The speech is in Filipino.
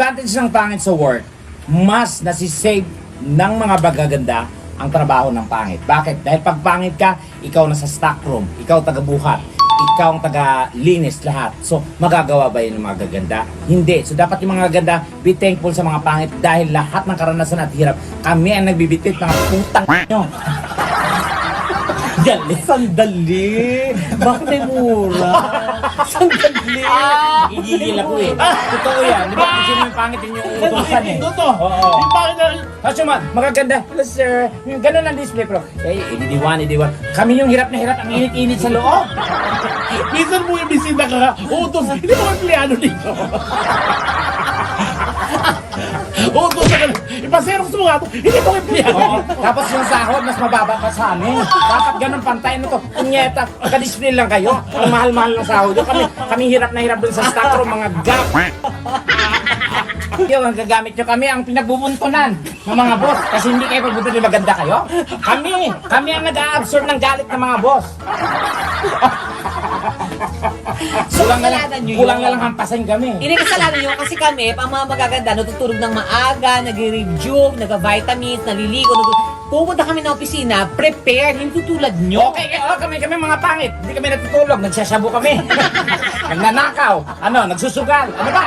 advantage ng pangit sa work, mas nasisave ng mga bagaganda ang trabaho ng pangit. Bakit? Dahil pag pangit ka, ikaw nasa stockroom, ikaw taga-buhat, ikaw ang taga-linis lahat. So, magagawa ba yun ng mga gaganda? Hindi. So, dapat yung mga gaganda, be thankful sa mga pangit dahil lahat ng karanasan at hirap, kami ang nagbibitit mga putang nyo. Sandali. Bakit may mura? Sandali. Igigil ako eh. Totoo yan. Di ba kung sino yung pangit yun yung utusan eh? Totoo. Oo. Yung pangit na... Kasi magaganda. Hello sir. Yung ganun ang display pero ididiwan. Kami yung hirap na hirap. Ang init-init sa loob. Minsan mo yung bisita ka, utos, hindi mo empleyado dito. Utos ka na, ipaserok mo nga ito, hindi mo empleyado. Oo. Tapos yung sahod, mas mababa pa sa amin. Dapat ganun pantay na to. Punyeta, ka-display lang kayo. Ang mahal-mahal ng sahod. Kami hirap na hirap dun sa stockroom, mga gap. Yung ang gagamit nyo kami ang pinagbubuntunan ng mga boss. Kasi hindi kayo pagbuntunan na maganda kayo. Kami ang nag-a-absorb ng galit ng mga boss. Kulang na lang hampasan kami. Hindi kasalanan nyo kasi kami, ang mga magaganda, natutulog ng maaga, nag-rejuve, nag-vitamins, naliligo, pupunta kami ng opisina, prepared, hindi tulad nyo. Okay, kami mga pangit. Hindi kami natutulog, nagsasabo kami. Nagnanakaw, nagsusugal, ano ba?